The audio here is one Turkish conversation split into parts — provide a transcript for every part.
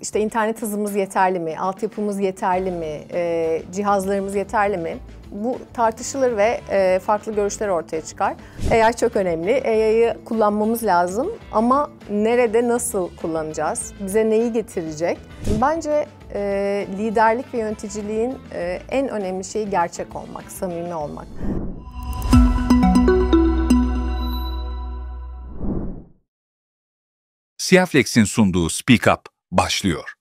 İşte internet hızımız yeterli mi, altyapımız yeterli mi, cihazlarımız yeterli mi? Bu tartışılır ve farklı görüşler ortaya çıkar. AI çok önemli. AI'yı kullanmamız lazım ama nerede, nasıl kullanacağız? Bize neyi getirecek? Bence liderlik ve yöneticiliğin en önemli şeyi gerçek olmak, samimi olmak. Siaflex'in sunduğu Speak Up başlıyor.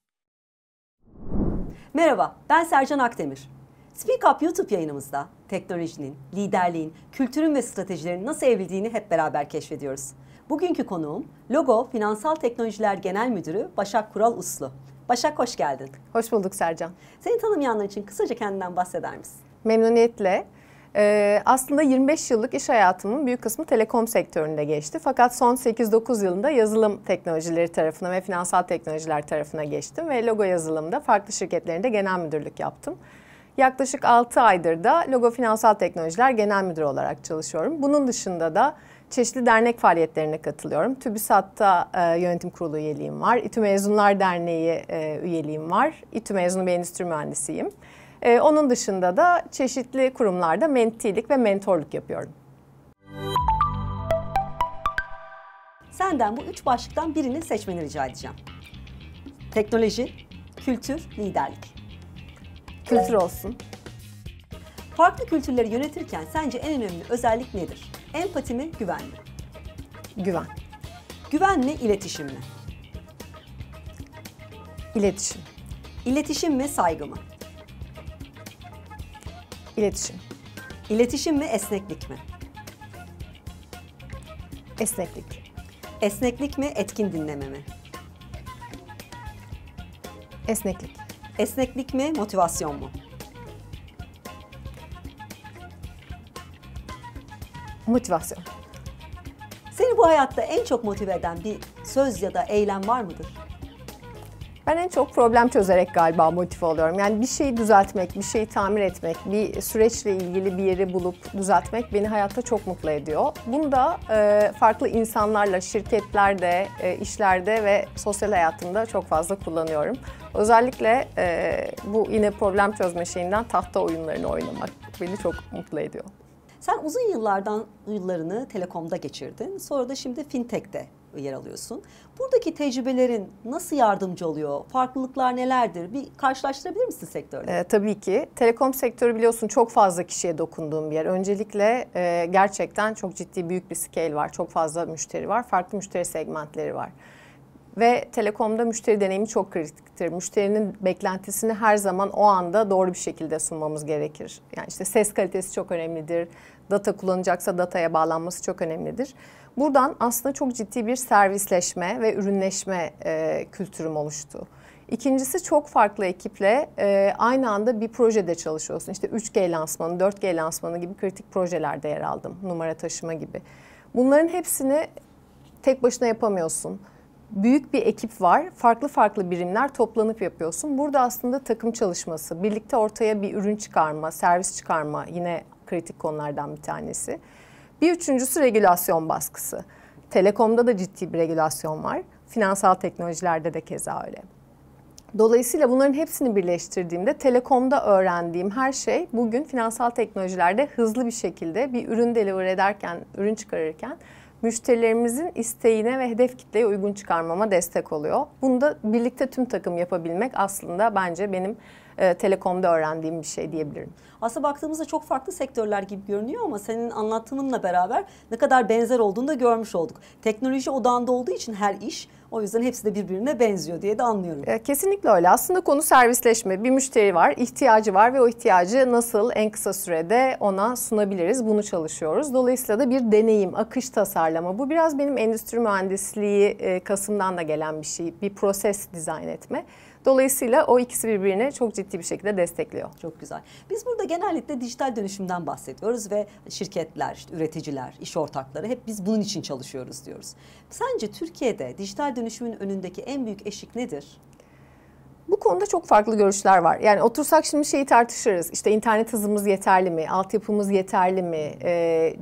Merhaba, ben Sercan Akdemir. Speak Up YouTube yayınımızda teknolojinin, liderliğin, kültürün ve stratejilerin nasıl evrildiğini hep beraber keşfediyoruz. Bugünkü konuğum Logo Finansal Teknolojiler Genel Müdürü Başak Kural Uslu. Başak, hoş geldin. Hoş bulduk Sercan. Seni tanımayanlar için kısaca kendinden bahseder misin? Memnuniyetle. Aslında 25 yıllık iş hayatımın büyük kısmı telekom sektöründe geçti. Fakat son 8-9 yılında yazılım teknolojileri tarafına ve finansal teknolojiler tarafına geçtim. Ve Logo yazılımda farklı şirketlerinde genel müdürlük yaptım. Yaklaşık 6 aydır da Logo Finansal Teknolojiler Genel Müdürü olarak çalışıyorum. Bunun dışında da çeşitli dernek faaliyetlerine katılıyorum. TÜBİSAD'da yönetim kurulu üyeliğim var. İTÜ Mezunlar Derneği üyeliğim var. İTÜ mezunu bir endüstri mühendisiyim. Onun dışında da çeşitli kurumlarda mentilik ve mentorluk yapıyorum. Senden bu 3 başlıktan birini seçmeni rica edeceğim. Teknoloji, kültür, liderlik. Kültür olsun. Farklı kültürleri yönetirken sence en önemli özellik nedir? Empati mi, güven mi? Güven. Güven mi, iletişim mi? İletişim. İletişim mi, saygı mı? İletişim. İletişim mi, esneklik mi? Esneklik. Esneklik mi, etkin dinleme mi? Esneklik. Esneklik mi, motivasyon mu? Motivasyon. Seni bu hayatta en çok motive eden bir söz ya da eylem var mıdır? Ben en çok problem çözerek galiba motive oluyorum. Yani bir şeyi düzeltmek, bir şeyi tamir etmek, bir süreçle ilgili bir yeri bulup düzeltmek beni hayatta çok mutlu ediyor. Bunu da farklı insanlarla, şirketlerde, işlerde ve sosyal hayatımda çok fazla kullanıyorum. Özellikle bu yine problem çözme şeyinden tahta oyunlarını oynamak beni çok mutlu ediyor. Sen uzun yıllarını telekomda geçirdin. Sonra da şimdi fintech'te yer alıyorsun. Buradaki tecrübelerin nasıl yardımcı oluyor? Farklılıklar nelerdir? Bir karşılaştırabilir misin sektörle? Tabii ki. Telekom sektörü biliyorsun çok fazla kişiye dokunduğum bir yer. Öncelikle gerçekten çok ciddi büyük bir scale var. Çok fazla müşteri var. Farklı müşteri segmentleri var. Ve telekomda müşteri deneyimi çok kritiktir. Müşterinin beklentisini her zaman o anda doğru bir şekilde sunmamız gerekir. Yani işte ses kalitesi çok önemlidir. Data kullanacaksa dataya bağlanması çok önemlidir. Buradan aslında çok ciddi bir servisleşme ve ürünleşme kültürüm oluştu. İkincisi çok farklı ekiple aynı anda bir projede çalışıyorsun. İşte 3G lansmanı, 4G lansmanı gibi kritik projelerde yer aldım. Numara taşıma gibi. Bunların hepsini tek başına yapamıyorsun. Büyük bir ekip var. Farklı birimler toplanıp yapıyorsun. Burada aslında takım çalışması, birlikte ortaya bir ürün çıkarma, servis çıkarma yine kritik konulardan bir tanesi. Bir üçüncüsü regülasyon baskısı. Telekomda da ciddi bir regülasyon var. Finansal teknolojilerde de keza öyle. Dolayısıyla bunların hepsini birleştirdiğimde telekomda öğrendiğim her şey bugün finansal teknolojilerde hızlı bir şekilde bir ürün deliver ederken, ürün çıkarırken müşterilerimizin isteğine ve hedef kitleye uygun çıkarmama destek oluyor. Bunu da birlikte tüm takım yapabilmek aslında bence benim telekomda öğrendiğim bir şey diyebilirim. Aslında baktığımızda çok farklı sektörler gibi görünüyor ama senin anlatımınla beraber ne kadar benzer olduğunu da görmüş olduk. Teknoloji odağında olduğu için her iş, o yüzden hepsi de birbirine benziyor diye de anlıyorum. Kesinlikle öyle. Aslında konu servisleşme. Bir müşteri var, ihtiyacı var ve o ihtiyacı nasıl en kısa sürede ona sunabiliriz? Bunu çalışıyoruz. Dolayısıyla da bir deneyim, akış tasarlama. Bu biraz benim endüstri mühendisliği kasımdan da gelen bir şey. Bir proses dizayn etme. Dolayısıyla o ikisi birbirini çok ciddi bir şekilde destekliyor. Çok güzel. Biz burada genellikle dijital dönüşümden bahsediyoruz ve şirketler, işte üreticiler, iş ortakları hep biz bunun için çalışıyoruz diyoruz. Sence Türkiye'de dijital dönüşümün önündeki en büyük eşik nedir? Bu konuda çok farklı görüşler var. Yani otursak şimdi şeyi tartışırız. İşte internet hızımız yeterli mi? Altyapımız yeterli mi?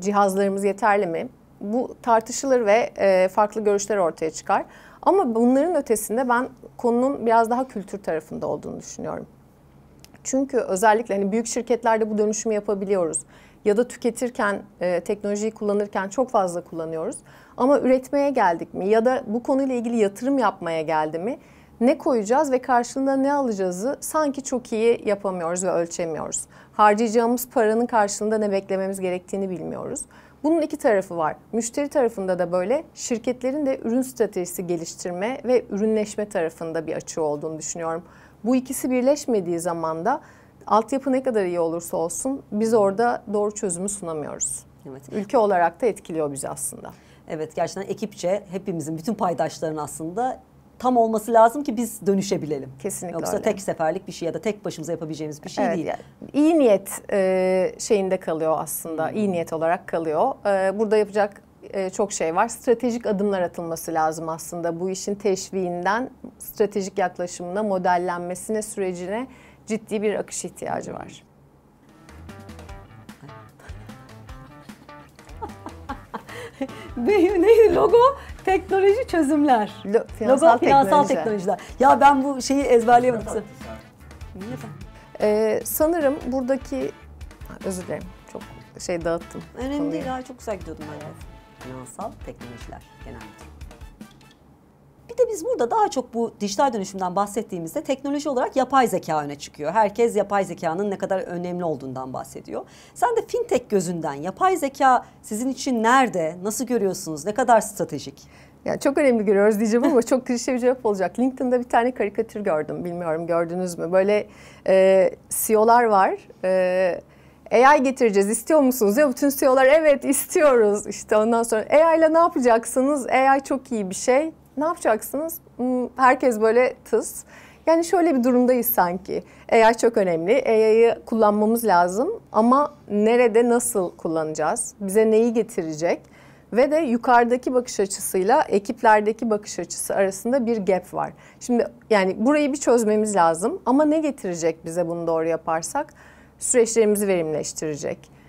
Cihazlarımız yeterli mi? Bu tartışılır ve farklı görüşler ortaya çıkar. Ama bunların ötesinde ben konunun biraz daha kültür tarafında olduğunu düşünüyorum. Çünkü özellikle hani büyük şirketlerde bu dönüşümü yapabiliyoruz. Ya da tüketirken, teknolojiyi kullanırken çok fazla kullanıyoruz. Ama üretmeye geldik mi ya da bu konuyla ilgili yatırım yapmaya geldi mi, ne koyacağız ve karşılığında ne alacağızı sanki çok iyi yapamıyoruz ve ölçemiyoruz. Harcayacağımız paranın karşılığında ne beklememiz gerektiğini bilmiyoruz. Bunun iki tarafı var. Müşteri tarafında da böyle, şirketlerin de ürün stratejisi geliştirme ve ürünleşme tarafında bir açığı olduğunu düşünüyorum. Bu ikisi birleşmediği zaman da altyapı ne kadar iyi olursa olsun biz orada doğru çözümü sunamıyoruz. Evet. Ülke olarak da etkiliyor bizi aslında. Evet, gerçekten ekipçe hepimizin, bütün paydaşların aslında tam olması lazım ki biz dönüşebilelim. Kesinlikle Yoksa öyle. tek seferlik bir şey ya da tek başımıza yapabileceğimiz bir şey Evet, değil. yani iyi niyet şeyinde kalıyor aslında. İyi niyet olarak kalıyor. Burada yapacak çok şey var. Stratejik adımlar atılması lazım aslında. Bu işin teşviğinden stratejik yaklaşımına, modellenmesine, sürecine ciddi bir akış ihtiyacı var. Neydi logo? Teknoloji çözümler. Finansal teknolojiler. teknolojiler. Ya ben bu şeyi ezberleyemedim. Sanırım buradaki... Özür dilerim, çok dağıttım. Önemli konuyu. değil ya, çok güzel gidiyordum ben de. Finansal teknolojiler genel müdür. Bir de biz burada daha çok bu dijital dönüşümden bahsettiğimizde teknoloji olarak yapay zeka öne çıkıyor. Herkes yapay zekanın ne kadar önemli olduğundan bahsediyor. Sen de fintech gözünden yapay zeka sizin için nerede, nasıl görüyorsunuz, ne kadar stratejik? Ya çok önemli görüyoruz diyeceğim ama çok klişe bir cevap olacak. LinkedIn'da bir tane karikatür gördüm. Bilmiyorum gördünüz mü? Böyle CEO'lar var. AI getireceğiz, istiyor musunuz? Ya bütün CEO'lar evet istiyoruz. İşte ondan sonra AI ile ne yapacaksınız? AI çok iyi bir şey. Ne yapacaksınız? Herkes böyle tıs. Yani şöyle bir durumdayız sanki. AI çok önemli. AI'yı kullanmamız lazım ama nerede, nasıl kullanacağız? Bize neyi getirecek? Ve de yukarıdaki bakış açısıyla ekiplerdeki bakış açısı arasında bir gap var. Şimdi yani burayı bir çözmemiz lazım ama ne getirecek bize bunu doğru yaparsak? Süreçlerimizi verimleştirecek.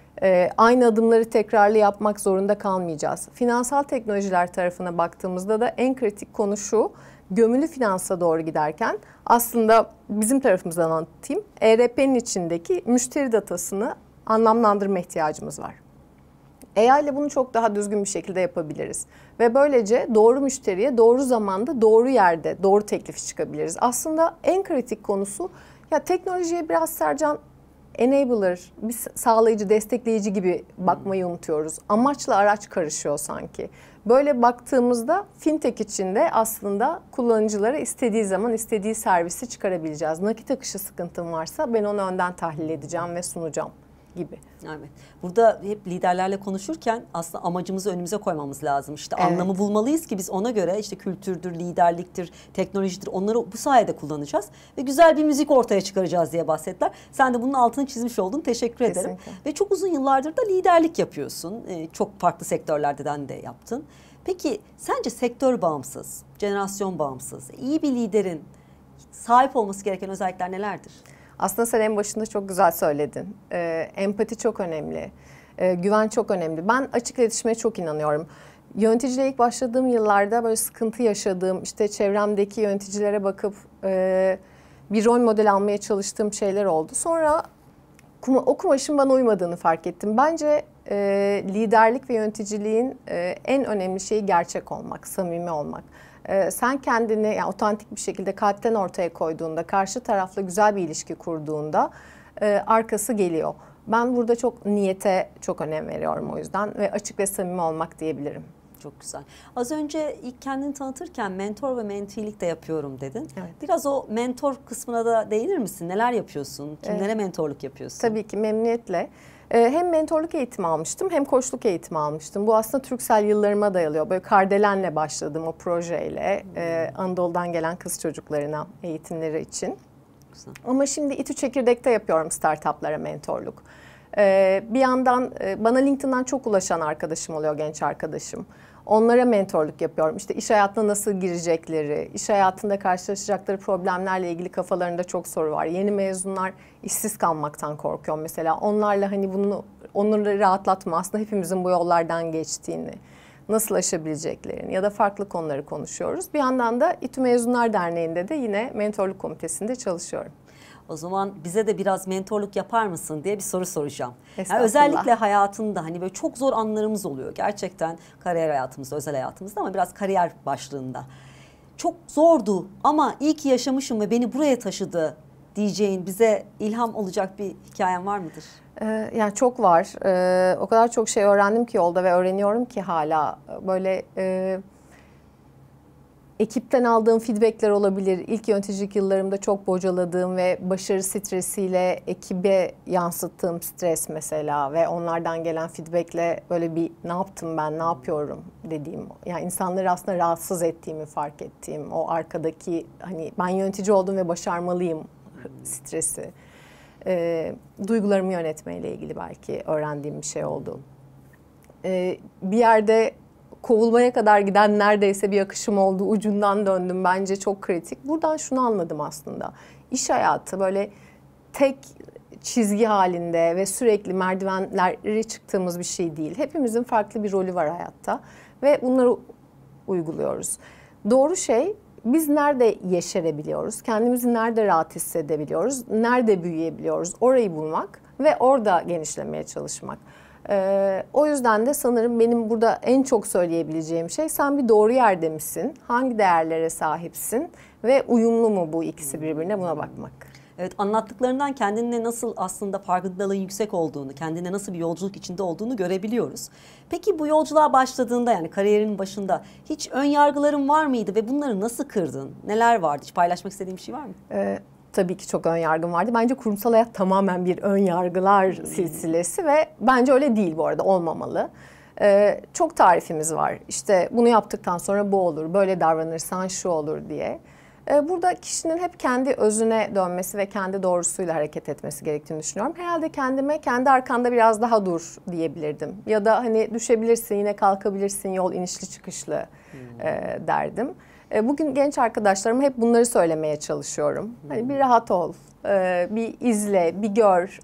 Aynı adımları tekrarlı yapmak zorunda kalmayacağız. Finansal teknolojiler tarafına baktığımızda da en kritik konu şu: gömülü finansa doğru giderken aslında bizim tarafımızdan anlatayım. ERP'nin içindeki müşteri datasını anlamlandırma ihtiyacımız var. AI ile bunu çok daha düzgün bir şekilde yapabiliriz. Ve böylece doğru müşteriye doğru zamanda doğru yerde doğru teklifi çıkabiliriz. Aslında en kritik konusu, ya teknolojiye biraz Sercan enabler, bir sağlayıcı, destekleyici gibi bakmayı unutuyoruz. Amaçla araç karışıyor sanki. Böyle baktığımızda fintech içinde aslında kullanıcılara istediği zaman istediği servisi çıkarabileceğiz. Nakit akışı sıkıntım varsa ben onu önden tahlil edeceğim ve sunacağım gibi. Evet. Burada hep liderlerle konuşurken aslında amacımızı önümüze koymamız lazım. İşte Evet. anlamı bulmalıyız ki biz ona göre işte kültürdür, liderliktir, teknolojidir, onları bu sayede kullanacağız. Ve güzel bir müzik ortaya çıkaracağız diye bahsettiler. Sen de bunun altını çizmiş oldun. Teşekkür ederim. Kesinlikle. Ve çok uzun yıllardır da liderlik yapıyorsun. Çok farklı sektörlerden de yaptın. Peki sence sektör bağımsız, jenerasyon bağımsız, iyi bir liderin sahip olması gereken özellikler nelerdir? Aslında sen en başında çok güzel söyledin. Empati çok önemli. Güven çok önemli. Ben açık iletişime çok inanıyorum. Yöneticiliğe ilk başladığım yıllarda böyle sıkıntı yaşadığım, işte çevremdeki yöneticilere bakıp bir rol model almaya çalıştığım şeyler oldu. Sonra o kumaşın bana uymadığını fark ettim. Bence liderlik ve yöneticiliğin en önemli şeyi gerçek olmak, samimi olmak. Sen kendini yani otantik bir şekilde kalpten ortaya koyduğunda, karşı tarafla güzel bir ilişki kurduğunda arkası geliyor. Ben burada çok niyete çok önem veriyorum o yüzden ve açık ve samimi olmak diyebilirim. Çok güzel. Az önce ilk kendini tanıtırken mentor ve mentilik de yapıyorum dedin. Evet. Biraz o mentor kısmına da değinir misin? Neler yapıyorsun? Kimlere mentorluk yapıyorsun? Tabii ki memnuniyetle. Hem mentorluk eğitimi almıştım hem koçluk eğitimi almıştım. Bu aslında Turkcell yıllarıma dayalıyor. Böyle Kardelen'le başladım o projeyle. Anadolu'dan gelen kız çocuklarına eğitimleri için. Güzel. Ama şimdi İTÜ Çekirdek'te yapıyorum startuplara mentorluk. Bir yandan bana LinkedIn'dan çok ulaşan arkadaşım oluyor, genç arkadaşım. Onlara mentorluk yapıyorum. İşte iş hayatına nasıl girecekleri, iş hayatında karşılaşacakları problemlerle ilgili kafalarında çok soru var. Yeni mezunlar işsiz kalmaktan korkuyor mesela. Onlarla hani onları rahatlatma, aslında hepimizin bu yollardan geçtiğini. nasıl aşabileceklerini ya da farklı konuları konuşuyoruz. Bir yandan da İTÜ Mezunlar Derneği'nde de yine mentorluk komitesinde çalışıyorum. O zaman bize de biraz mentorluk yapar mısın diye bir soru soracağım. Yani Estağfurullah. özellikle hayatında hani böyle çok zor anlarımız oluyor. Gerçekten kariyer hayatımızda, özel hayatımızda ama biraz kariyer başlığında. Çok zordu ama iyi ki yaşamışım ve beni buraya taşıdı diyeceğin, bize ilham olacak bir hikayen var mıdır? Yani çok var. O kadar çok şey öğrendim ki yolda ve öğreniyorum ki hala. Böyle ekipten aldığım feedbackler olabilir. İlk yöneticilik yıllarımda çok bocaladığım ve başarı stresiyle ekibe yansıttığım stres mesela ve onlardan gelen feedbackle böyle bir ne yaptım ben, ne yapıyorum dediğim. Yani insanları aslında rahatsız ettiğimi fark ettiğim o arkadaki hani ben yönetici oldum ve başarmalıyım stresi. Duygularımı yönetmeyle ilgili belki öğrendiğim bir şey oldu. Bir yerde kovulmaya kadar giden neredeyse bir akışım oldu. Ucundan döndüm. Bence çok kritik. Buradan şunu anladım aslında. İş hayatı böyle tek çizgi halinde ve sürekli merdivenleri çıktığımız bir şey değil. Hepimizin farklı bir rolü var hayatta ve bunları uyguluyoruz. Doğru şey biz nerede yeşerebiliyoruz, kendimizi nerede rahat hissedebiliyoruz, nerede büyüyebiliyoruz orayı bulmak ve orada genişlemeye çalışmak. O yüzden de sanırım benim burada en çok söyleyebileceğim şey sen bir doğru yerde misin, hangi değerlere sahipsin ve uyumlu mu bu ikisi birbirine buna bakmak. Evet, anlattıklarından kendinle nasıl aslında farkındalığın yüksek olduğunu, kendine nasıl bir yolculuk içinde olduğunu görebiliyoruz. Peki bu yolculuğa başladığında yani kariyerin başında hiç ön yargıların var mıydı ve bunları nasıl kırdın? Neler vardı? Hiç paylaşmak istediğin bir şey var mı? Tabii ki çok ön yargım vardı. Bence kurumsal hayat tamamen bir ön yargılar silsilesi ve bence öyle değil bu arada, olmamalı. Çok tarifimiz var. İşte bunu yaptıktan sonra bu olur, böyle davranırsan şu olur diye. Burada kişinin hep kendi özüne dönmesi ve kendi doğrusuyla hareket etmesi gerektiğini düşünüyorum. Herhalde kendime kendi arkanda biraz daha dur diyebilirdim. Ya da hani düşebilirsin, yine kalkabilirsin, yol inişli çıkışlı derdim. Bugün genç arkadaşlarıma hep bunları söylemeye çalışıyorum. Hani bir rahat ol, bir izle, bir gör.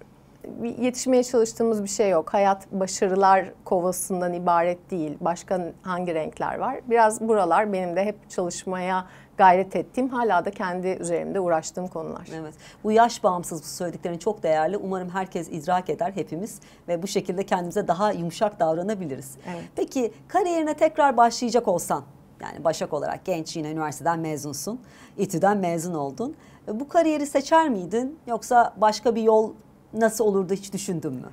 Yetişmeye çalıştığımız bir şey yok. Hayat başarılar kovasından ibaret değil. Başka hangi renkler var? Biraz buralar benim de hep çalışmaya gayret ettiğim, hala da kendi üzerimde uğraştığım konular. Evet. Bu yaş bağımsız bu söylediklerin çok değerli. Umarım herkes idrak eder, hepimiz ve bu şekilde kendimize daha yumuşak davranabiliriz. Evet. Peki kariyerine tekrar başlayacak olsan, yani Başak olarak genç, yine üniversiteden mezunsun, İTÜ'den mezun oldun. Bu kariyeri seçer miydin yoksa başka bir yol nasıl olurdu hiç düşündün mü?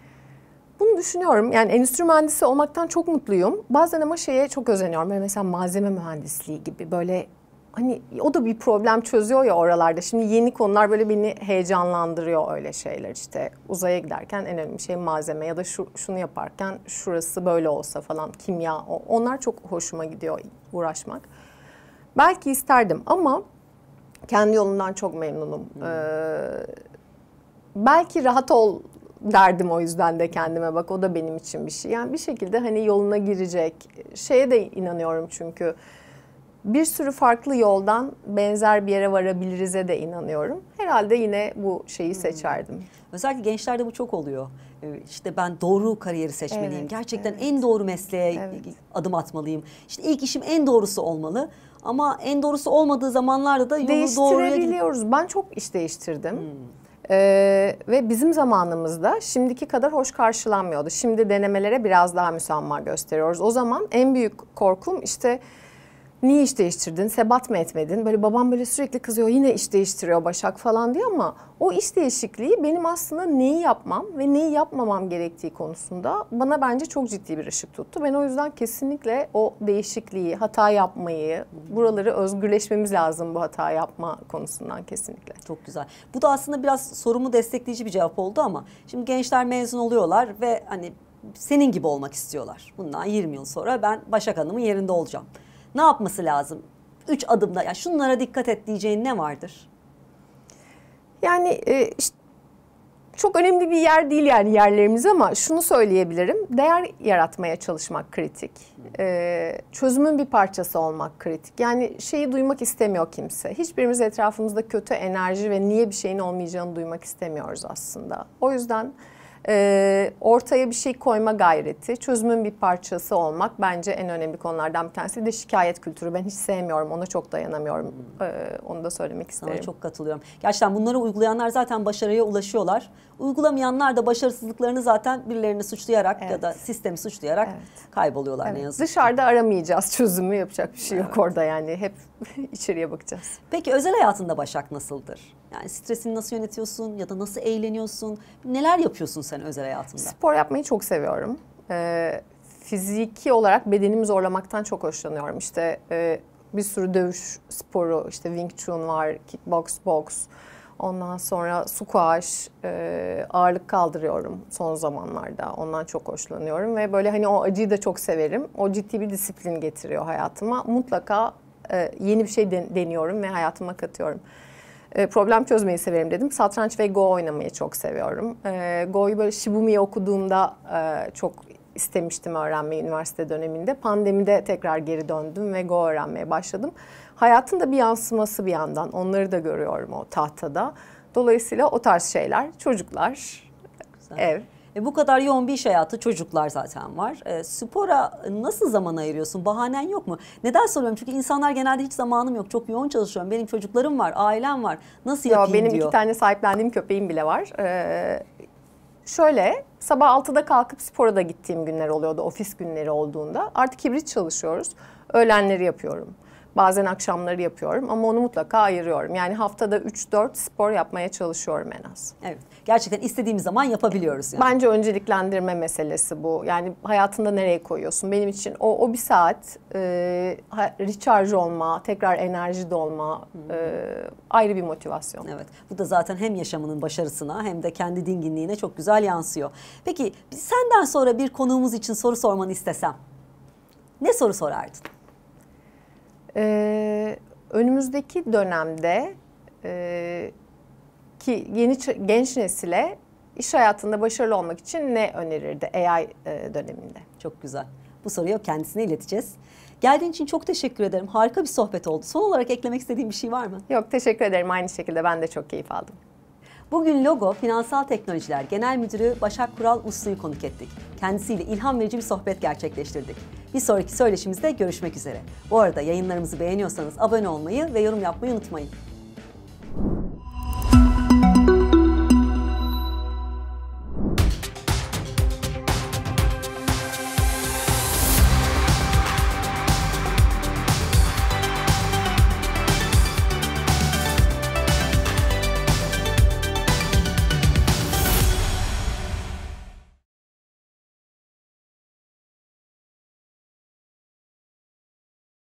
Bunu düşünüyorum. Yani endüstri mühendisi olmaktan çok mutluyum. Bazen ama şeye çok özeniyorum. Böyle mesela malzeme mühendisliği gibi böyle hani o da bir problem çözüyor ya oralarda. Şimdi yeni konular böyle beni heyecanlandırıyor, öyle şeyler. İşte uzaya giderken en önemli şey malzeme ya da şunu yaparken şurası böyle olsa falan, kimya. Onlar çok hoşuma gidiyor uğraşmak. Belki isterdim ama kendi yolumdan çok memnunum. Belki rahat ol derdim o yüzden de kendime, bak o da benim için bir şey. Yani bir şekilde hani yoluna girecek şeye de inanıyorum çünkü. Bir sürü farklı yoldan benzer bir yere varabiliriz'e de inanıyorum. Herhalde yine bu şeyi seçerdim. Özellikle gençlerde bu çok oluyor. İşte ben doğru kariyeri seçmeliyim. Evet, Gerçekten evet. en doğru mesleğe adım atmalıyım. İşte ilk işim en doğrusu olmalı. Ama en doğrusu olmadığı zamanlarda da yolu doğruya Değiştirebiliyoruz. Ben çok iş değiştirdim. Ve bizim zamanımızda şimdiki kadar hoş karşılanmıyordu. Şimdi denemelere biraz daha müsamaha gösteriyoruz. O zaman en büyük korkum işte niye iş değiştirdin, sebat mı etmedin? Böyle babam böyle sürekli kızıyor, yine iş değiştiriyor Başak falan diye, ama o iş değişikliği benim aslında neyi yapmam ve neyi yapmamam gerektiği konusunda bana bence çok ciddi bir ışık tuttu. Ben o yüzden kesinlikle o değişikliği, hata yapmayı, buraları özgürleşmemiz lazım bu hata yapma konusundan kesinlikle. Çok güzel. Bu da aslında biraz sorumu destekleyici bir cevap oldu ama şimdi gençler mezun oluyorlar ve hani senin gibi olmak istiyorlar. Bundan 20 yıl sonra ben Başak Hanım'ın yerinde olacağım. Ne yapması lazım? 3 adımda yani şunlara dikkat et diyeceğin ne vardır? Yani işte çok önemli bir yer değil yani yerlerimiz, ama şunu söyleyebilirim. Değer yaratmaya çalışmak kritik. Çözümün bir parçası olmak kritik. Yani şeyi duymak istemiyor kimse. Hiçbirimiz etrafımızda kötü enerji ve niye bir şeyin olmayacağını duymak istemiyoruz aslında. O yüzden Ortaya bir şey koyma gayreti, çözümün bir parçası olmak bence en önemli konulardan bir tanesi. Bir de şikayet kültürü. Ben hiç sevmiyorum, ona çok dayanamıyorum. Onu da söylemek isterim. Sana çok katılıyorum. Gerçekten bunları uygulayanlar zaten başarıya ulaşıyorlar. Uygulamayanlar da başarısızlıklarını zaten birilerini suçlayarak ya da sistemi suçlayarak kayboluyorlar ne yazık ki. Dışarıda aramayacağız çözümü, yapacak bir şey yok orada yani. Hep içeriye bakacağız. Peki özel hayatında Başak nasıldır? Yani stresini nasıl yönetiyorsun ya da nasıl eğleniyorsun? Neler yapıyorsun sen özel hayatında? Spor yapmayı çok seviyorum. Fiziki olarak bedenimi zorlamaktan çok hoşlanıyorum. İşte bir sürü dövüş sporu, işte Wing Chun var, kickbox, boks. Ondan sonra squash, ağırlık kaldırıyorum son zamanlarda. Ondan çok hoşlanıyorum ve böyle hani o acıyı da çok severim. O ciddi bir disiplin getiriyor hayatıma. Mutlaka yeni bir şey deniyorum ve hayatıma katıyorum. Problem çözmeyi severim dedim. Satranç ve Go oynamayı çok seviyorum. Go'yu böyle Shibumi'yi okuduğumda çok istemiştim öğrenmeyi üniversite döneminde. Pandemide tekrar geri döndüm ve Go öğrenmeye başladım. Hayatın da bir yansıması bir yandan. Onları da görüyorum o tahtada. Dolayısıyla o tarz şeyler, çocuklar, ev. Bu kadar yoğun bir iş hayatı, çocuklar zaten var. Spora nasıl zaman ayırıyorsun? Bahanen yok mu? Neden soruyorum? Çünkü insanlar genelde hiç zamanım yok, çok yoğun çalışıyorum. Benim çocuklarım var, ailem var. Nasıl yapayım benim diyor. 2 tane sahiplendiğim köpeğim bile var. Şöyle, sabah 6'da kalkıp spora da gittiğim günler oluyordu, ofis günleri olduğunda. Artık hibrit çalışıyoruz. Öğlenleri yapıyorum. Bazen akşamları yapıyorum ama onu mutlaka ayırıyorum. Yani haftada 3-4 spor yapmaya çalışıyorum en az. Evet, gerçekten istediğimiz zaman yapabiliyoruz yani. Bence önceliklendirme meselesi bu. Yani hayatında nereye koyuyorsun? Benim için o bir saat recharge olma, tekrar enerji dolma ayrı bir motivasyon. Evet, bu da zaten hem yaşamının başarısına hem de kendi dinginliğine çok güzel yansıyor. Peki senden sonra bir konuğumuz için soru sormanı istesem ne soru sorardın? Önümüzdeki dönemde ki genç nesile iş hayatında başarılı olmak için ne önerirdi AI döneminde? Çok güzel. Bu soruyu kendisine ileteceğiz. Geldiğin için çok teşekkür ederim. Harika bir sohbet oldu. Son olarak eklemek istediğin bir şey var mı? Yok, teşekkür ederim. Aynı şekilde ben de çok keyif aldım. Bugün Logo Finansal Teknolojiler Genel Müdürü Başak Kural Uslu'yu konuk ettik. Kendisiyle ilham verici bir sohbet gerçekleştirdik. Bir sonraki söyleşimizde görüşmek üzere. Bu arada yayınlarımızı beğeniyorsanız abone olmayı ve yorum yapmayı unutmayın.